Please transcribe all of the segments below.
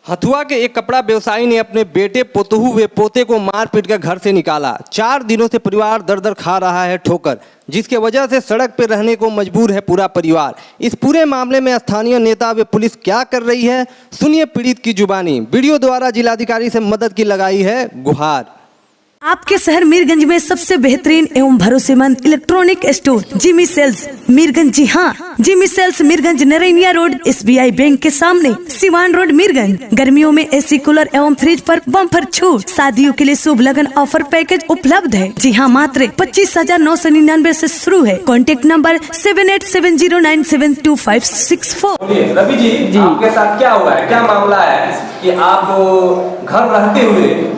हथुआ के एक कपड़ा व्यवसायी ने अपने बेटे पोतहू व पोते को मार पीट कर घर से निकाला। 4 दिनों से परिवार दर दर खा रहा है ठोकर, जिसके वजह से सड़क पर रहने को मजबूर है पूरा परिवार। इस पूरे मामले में स्थानीय नेता व पुलिस क्या कर रही है, सुनिए पीड़ित की जुबानी। वीडियो द्वारा जिलाधिकारी से मदद की लगाई है गुहार। आपके शहर मीरगंज में सबसे बेहतरीन एवं भरोसेमंद electronic store Jimmy sales Mirganj. जी हाँ, Jimmy sales Mirganj Naraniya road SBI bank के सामने, सिवान रोड मीरगंज। गर्मियों में AC कूलर एवं फ्रिज पर बम्पर छूट, शादियों के लिए शुभ लगन ऑफर पैकेज उपलब्ध है। जी हाँ, मात्र 25,999 से शुरू है। Contact number 7870972564। रवि जी, आपके साथ क्या हुआ है, क्या मामला है कि आप घर रहते हुए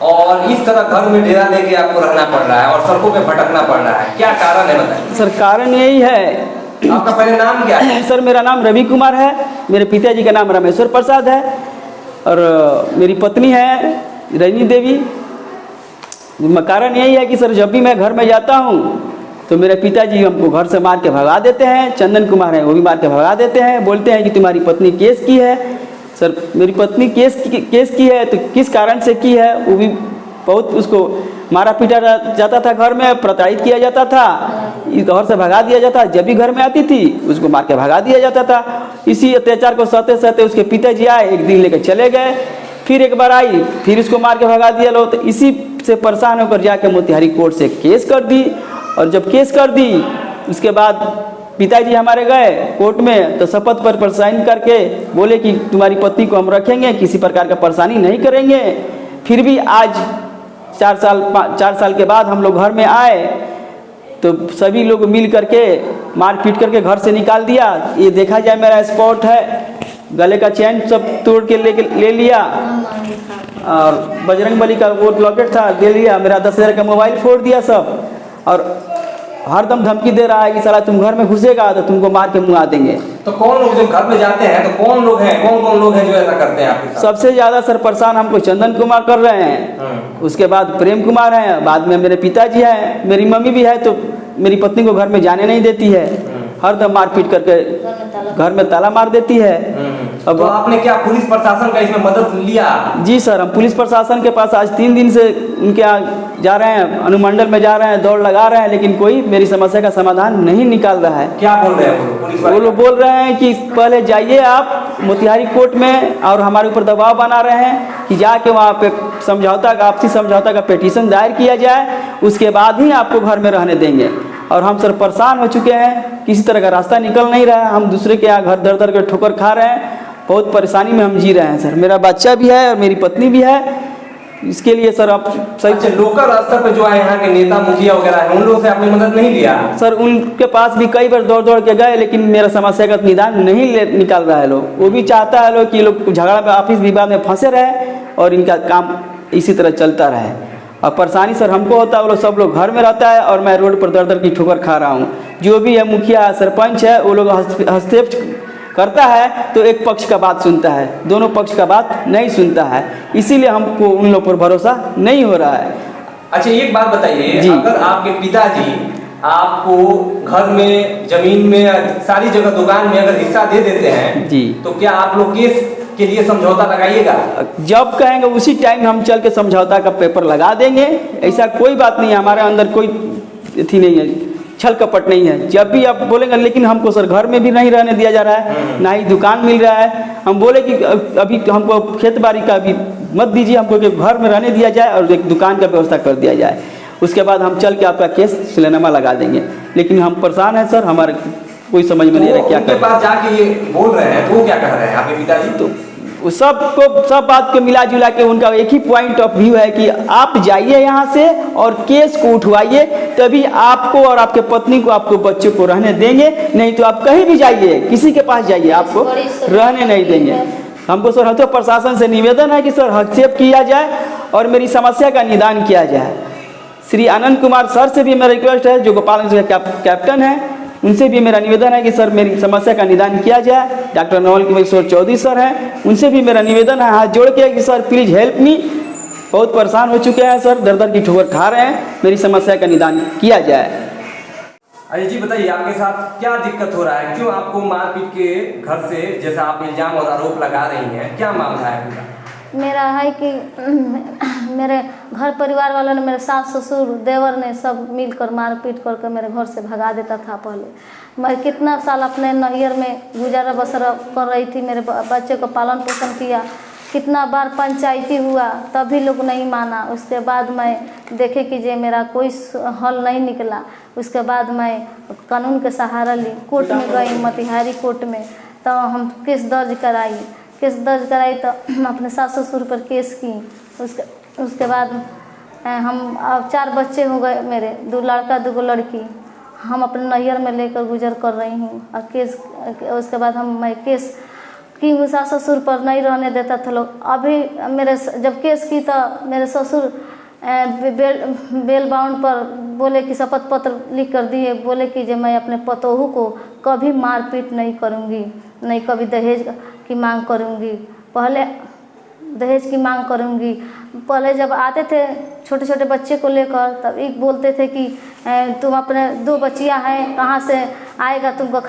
और इस तरह घर में डेरा लेके आपको रहना पड़ रहा है और सड़कों पे भटकना पड़ रहा है, क्या कारण है बताइए। सर कारण यही है। आपका पहले नाम क्या है? सर मेरा नाम रवि कुमार है, मेरे पिताजी का नाम रामेश्वर प्रसाद है और मेरी पत्नी है रजनी देवी। कारण यही है कि सर जब भी मैं घर में जाता हूँ तो मेरे पिताजी हमको घर से मार के भगा देते हैं। चंदन कुमार है, वो भी मार के भगा देते हैं, बोलते हैं कि तुम्हारी पत्नी केस की है। सर मेरी पत्नी केस की है तो किस कारण से की है, वो भी बहुत उसको मारा पीटा जाता था, घर में प्रताड़ित किया जाता था, घर से भगा दिया जाता। जब भी घर में आती थी उसको मार के भगा दिया जाता था। इसी अत्याचार को सहते सहते उसके पिताजी आए, एक दिन लेकर चले गए, फिर एक बार आई, फिर उसको मार के भगा दिया लोग। तो इसी से परेशान होकर जाकर मोतिहारी कोर्ट से केस कर दी। और जब केस कर दी उसके बाद पिताजी हमारे गए कोर्ट में तो शपथ पर साइन करके बोले कि तुम्हारी पत्नी को हम रखेंगे, किसी प्रकार का परेशानी नहीं करेंगे। फिर भी आज 4 साल के बाद हम लोग घर में आए तो सभी लोग मिल करके मार पीट करके घर से निकाल दिया। ये देखा जाए मेरा स्पॉट है, गले का चैन सब तोड़ के ले लिया और बजरंगबली का वो लॉकेट था दे लिया, मेरा 10,000 का मोबाइल फोड़ दिया सब। और हरदम धमकी दे रहा है कि साला तुम घर में घुसेगा तो तुमको मार के मुआ देंगे। तो कौन लोग जो घर में जाते हैं तो कौन लोग हैं, कौन लोग हैं जो ऐसा करते हैं आपके साथ? सबसे ज्यादा सर परेशान हमको चंदन कुमार कर रहे हैं, उसके बाद प्रेम कुमार हैं, बाद में मेरे पिताजी हैं, मेरी मम्मी भी है तो मेरी पत्नी को घर में जाने नहीं देती है, हरदम मारपीट करके घर में ताला मार देती है। अब तो आपने क्या पुलिस प्रशासन का इसमें मदद लिया? जी सर, हम पुलिस प्रशासन के पास आज 3 दिन से उनके यहाँ जा रहे हैं, अनुमंडल में जा रहे हैं, दौड़ लगा रहे हैं, लेकिन कोई मेरी समस्या का समाधान नहीं निकाल रहा है। क्या बोल रहे हैं पुलिस वाले? वो लोग बोल रहे हैं कि पहले जाइए आप मोतिहारी कोर्ट में, और हमारे ऊपर दबाव बना रहे हैं कि जाके वहाँ पे आपसी समझौता का पिटीशन दायर किया जाए, उसके बाद ही आपको घर में रहने देंगे। और हम सर परेशान हो चुके हैं, किसी तरह का रास्ता निकल नहीं रहा है, हम दूसरे के यहाँ घर दर दर के ठोकर खा रहे हैं, बहुत परेशानी में हम जी रहे हैं सर। मेरा बच्चा भी है और मेरी पत्नी भी है, इसके लिए सर आप सही लोकल स्तर पे जो है यहाँ के नेता मुखिया वगैरह हैं, उन लोगों से आपने मदद नहीं लिया? सर उनके पास भी कई बार दौड़ के गए, लेकिन मेरा समस्या का निदान नहीं निकाल रहा है लोग। वो भी चाहता है लोग कि लोग झगड़ा में ऑफिस विवाद में फंसे रहे और इनका काम इसी तरह चलता रहे। और परेशानी सर हमको होता है, वो लोग सब लोग घर में रहता है और मैं रोड पर दर दर की ठोकर खा रहा हूँ। जो भी है मुखिया सरपंच है, वो लोग हस्तक्षेप करता है तो एक पक्ष का बात सुनता है, दोनों पक्ष का बात नहीं सुनता है, इसीलिए हमको उन लोगों पर भरोसा नहीं हो रहा है। अच्छा एक बात बताइए, अगर आपके पिताजी आपको घर में, जमीन में, सारी जगह दुकान में अगर हिस्सा दे देते हैं जी, तो क्या आप लोग केस के लिए समझौता लगाइएगा? जब कहेंगे उसी टाइम हम चल के समझौता का पेपर लगा देंगे। ऐसा कोई बात नहीं है, हमारे अंदर कोई थी नहीं है, छल कपट नहीं है। जब भी आप बोलेंगे, लेकिन हमको सर घर में भी नहीं रहने दिया जा रहा है, ना ही दुकान मिल रहा है। हम बोले कि अभी हमको खेत बाड़ी का भी मत दीजिए, हमको कि घर में रहने दिया जाए और एक दुकान का व्यवस्था कर दिया जाए, उसके बाद हम चल के आपका केस सिलेनामा लगा देंगे। लेकिन हम परेशान हैं सर, हमारे कोई समझ में नहीं आ रहा क्या कर। पास जाके ये बोल रहे हैं तो क्या कह रहे हैं आपके पिताजी? तो सब बात को मिला जुला के उनका एक ही पॉइंट ऑफ व्यू है कि आप जाइए यहाँ से और केस को उठवाइए, तभी आपको और आपके पत्नी को, आपको बच्चे को रहने देंगे, नहीं तो आप कहीं भी जाइए, किसी के पास जाइए, आपको रहने नहीं देंगे। हमको सर हथुआ प्रशासन से निवेदन है कि सर हस्तक्षेप किया जाए और मेरी समस्या का निदान किया जाए। श्री आनंद कुमार सर से भी मेरा रिक्वेस्ट है, जो गोपालगंज के कैप्टन है, उनसे भी मेरा निवेदन है कि सर मेरी समस्या का निदान किया जाए। डॉक्टर नवल किशोर चौधरी सर हैं, उनसे भी मेरा निवेदन है हाथ जोड़ के कि सर प्लीज़ हेल्प मी, बहुत परेशान हो चुके हैं सर, दर दर की ठोकर खा रहे हैं, मेरी समस्या का निदान किया जाए। अजय जी बताइए, आपके साथ क्या दिक्कत हो रहा है, क्यों आपको मारपीट के घर से, जैसा आप इल्जाम और आरोप लगा रही हैं, क्या मामला है पूरा? मेरा है कि मेरे घर परिवार वालों ने, मेरे सास ससुर देवर ने सब मिलकर मारपीट करके मेरे घर से भगा देता था। पहले मैं कितना साल अपने नैहर में गुजारा बसर कर रही थी, मेरे बच्चे को पालन पोषण किया, कितना बार पंचायती हुआ तभी लोग नहीं माना। उसके बाद मैं देखे कि जे मेरा कोई हल नहीं निकला, उसके बाद मैं कानून के सहारा ली, कोर्ट में गई, मोतिहारी कोर्ट में। तो हम केस दर्ज कराई तो अपने सास ससुर पर केस की। उसके बाद हम अब 4 बच्चे हो गए मेरे, 2 लड़का 2 लड़की, हम अपने नैहर में लेकर गुजर कर रही हूँ। और केस उसके बाद मैं केस की, सास ससुर पर नहीं रहने देता था लोग। अभी मेरे जब केस की तो मेरे ससुर बेल बाउंड पर बोले कि शपथ पत्र लिख कर दिए, बोले कि जो मैं अपने पतोहू को कभी मारपीट नहीं करूँगी, नहीं कभी दहेज की मांग करूँगी, पहले दहेज की मांग करूँगी। पहले जब आते थे छोटे छोटे बच्चे को लेकर, तब एक बोलते थे कि तुम अपने 2 बच्चियाँ हैं, कहाँ से आएगा तुमको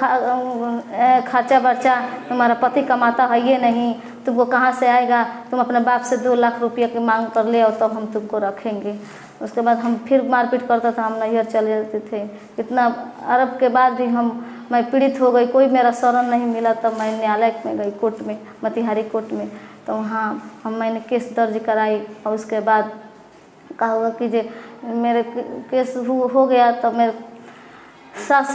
खर्चा बर्चा, तुम्हारा पति कमाता है ये नहीं, तुमको कहाँ से आएगा, तुम अपने बाप से 2 लाख रुपया की मांग कर ले आओ तब हम तुमको रखेंगे। उसके बाद हम फिर मारपीट करता था, हम नैहर चले जाते थे। इतना अरब के बाद भी मैं पीड़ित हो गई, कोई मेरा शरण नहीं मिला। तब मैं न्यायालय में गई, कोर्ट में, मोतिहारी कोर्ट में। तो वहाँ मैंने केस दर्ज कराई और उसके बाद कहा हुआ कि जे मेरे केस हो गया। तो मेरे सास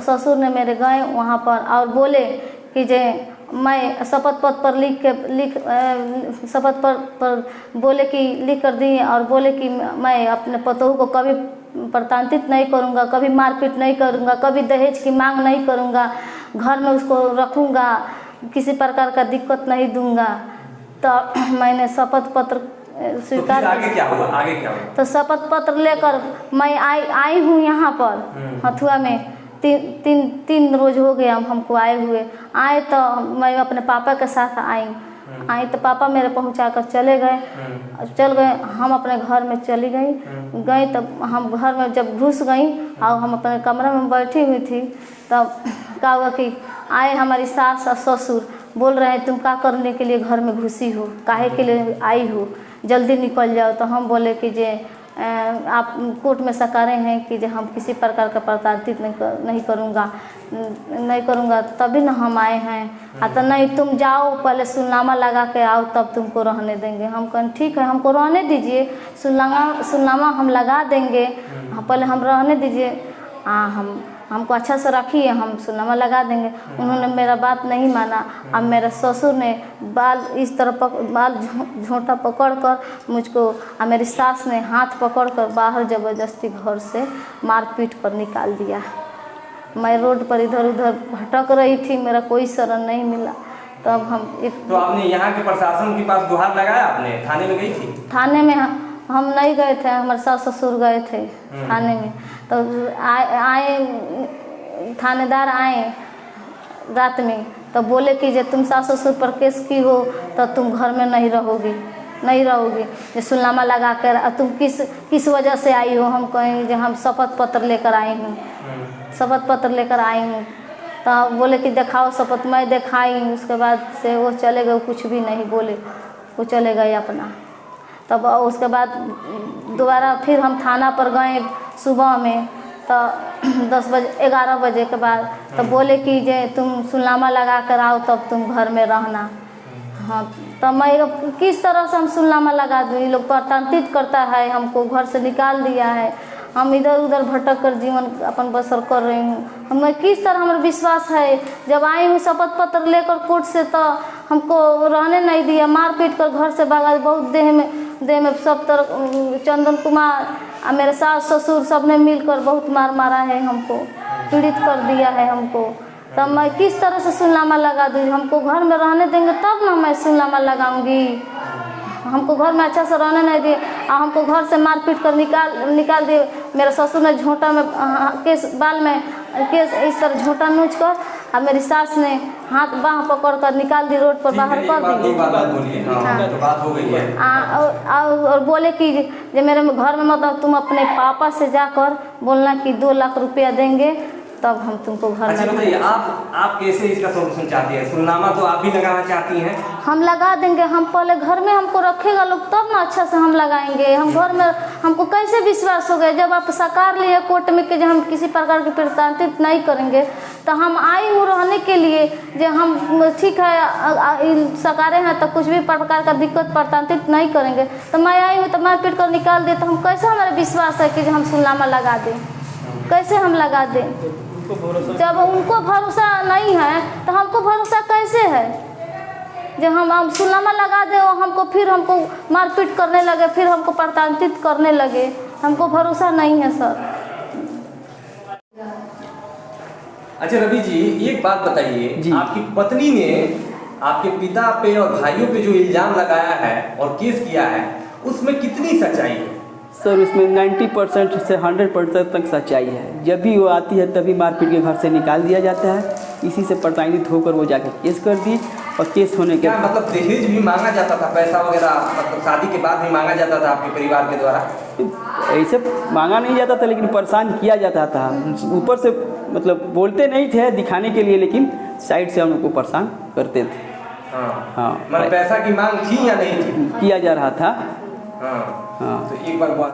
ससुर ने मेरे गए वहाँ पर और बोले कि जे मैं शपथ पत्र पर शपथ पर बोले कि लिख कर दी और बोले कि मैं अपने पतोहू को कभी प्रताड़ित नहीं करूँगा, कभी मारपीट नहीं करूँगा, कभी दहेज की मांग नहीं करूँगा, घर में उसको रखूँगा, किसी प्रकार का दिक्कत नहीं दूँगा। तो मैंने शपथ पत्र स्वीकार। तो आगे क्या हुआ? तो शपथ पत्र लेकर मैं आई हूँ यहाँ पर हथुआ में। तीन रोज हो गया हमको आए तो मैं अपने पापा के साथ आई तो पापा मेरे पहुँचा कर चल गए। हम अपने घर में चली गई तब हम घर में जब घुस गई और हम अपने कमरे में बैठी हुई थी, तब क्या हुआ कि आए हमारी सास और ससुर, बोल रहे हैं तुम क्या करने के लिए घर में घुसी हो, काहे के लिए आई हो, जल्दी निकल जाओ। तो हम बोले कि जे आप कोर्ट में सकारे हैं कि जे हम किसी प्रकार का प्रताड़ित नहीं करूँगा, तभी ना हम आए हैं। तो नहीं तुम जाओ, पहले सुलनामा लगा के आओ तब तुमको रहने देंगे। हम कहें ठीक है, हमको रहने दीजिए, सुलनामा हम लगा देंगे, पहले हम रहने दीजिए, हमको अच्छा से रखिए, हम सुलनामा लगा देंगे। उन्होंने मेरा बात नहीं माना। अब मेरे ससुर ने बाल इस तरह बाल झोंटा पकड़कर मुझको, और मेरी सास ने हाथ पकड़कर बाहर ज़बरदस्ती घर से मारपीट कर निकाल दिया। मैं रोड पर इधर उधर भटक रही थी, मेरा कोई शरण नहीं मिला। तब तो आपने यहाँ के प्रशासन के पास गुहार लगाया? आपने थाने में गई थी? थाने में हम नहीं गए थे, हमारे सास ससुर गए थे थाने में। तो आए थानेदार आए रात में, तो बोले कि जब तुम सास ससुर पर केस की हो तो तुम घर में नहीं रहोगी, ये सुलनामा लगा कर। तुम किस वजह से आई हो? हम कहें जो हम शपथ पत्र लेकर आई हूँ, शपथ पत्र लेकर आई हूँ। तो बोले कि दिखाओ शपथ। मैं दिखाई, उसके बाद से वो चले गए, कुछ भी नहीं बोले, वो चले गए अपना। तब उसके बाद दोबारा फिर हम थाना पर गए सुबह में, तो 11 बजे के बाद। तब बोले कि जे तुम सुलनामा लगा कर आओ तब तुम घर में रहना। हाँ, तो मैं किस तरह से हम सुलनामा लगा दूँ? ये लोग प्रताड़ित करता है, हमको घर से निकाल दिया है, हम इधर उधर भटक कर जीवन अपन बसर कर रही हूँ। हमें किस तरह हमारा विश्वास है? जब आई हूँ शपथ पत्र लेकर कोर्ट से तो हमको रहने नहीं दिया, मारपीट कर घर से भगा। बहुत देह में सब तरह चंदन कुमार और मेरे सास ससुर सब ने मिलकर बहुत मारा है, हमको पीड़ित कर दिया है हमको। तब मैं किस तरह से सुलनामा लगा दूँ? हमको घर में रहने देंगे तब ना मैं सुलनामा लगाऊंगी। हमको घर में अच्छा से रहने नहीं दिए और हमको घर से मारपीट कर निकाल दिए। मेरे ससुर ने झोंटा में केस बाल में केस इस तरह झोंटा नोच कर अब मेरी सास ने हाथ बाह पकड़ कर निकाल दी, रोड पर बाहर कर दी। तो बात हो गई है। और बोले कि जो मेरे घर में मतलब तुम अपने पापा से जाकर बोलना कि 2 लाख रुपया देंगे तब हम तुमको घर में। अच्छा बताइए, आप कैसे इसका सोल्यूशन चाहती हैं? सुलनामा तो आप भी लगाना चाहती हैं? हम लगा देंगे, हम पहले घर में हमको रखेगा लोग तब ना अच्छा से हम लगाएंगे। हम घर में हमको कैसे विश्वास हो गया जब आप साकार लिए कोर्ट में कि जो हम किसी प्रकार की प्रताड़ित नहीं करेंगे, तो हम आई हूँ रहने के लिए जो हम ठीक है सकारे हैं तो कुछ भी प्रकार का दिक्कत प्रताड़ित नहीं करेंगे। तो मैं आई हूँ तो मैं पीट कर निकाल दे तो हम कैसे हमारा विश्वास है कि जो हम सुलनामा लगा दें? कैसे हम लगा दें? जब उनको भरोसा नहीं है तो हमको भरोसा कैसे है? जब हम सुलनामा लगा दे और हमको मारपीट करने लगे, फिर हमको प्रताड़ित करने लगे, हमको भरोसा नहीं है सर। अच्छा रवि जी, एक बात बताइए, आपकी पत्नी ने आपके पिता पे और भाइयों पे जो इल्जाम लगाया है और केस किया है उसमें कितनी सच्चाई है? सर उसमें 90% से 100% तक सच्चाई है। जब भी वो आती है तभी मारपीट के घर से निकाल दिया जाता है। इसी से प्रताड़ित होकर वो जाकर केस कर दी और केस होने के क्या मतलब दहेज भी मांगा जाता था, पैसा वगैरह मतलब शादी के बाद भी मांगा जाता था आपके परिवार के द्वारा? ऐसे मांगा नहीं जाता था लेकिन परेशान किया जाता था। ऊपर से मतलब बोलते नहीं थे दिखाने के लिए, लेकिन साइड से हम लोग को परेशान करते थे। हाँ, मतलब पैसा की मांग थी या नहीं थी? किया जा रहा था। हाँ, तो एक बार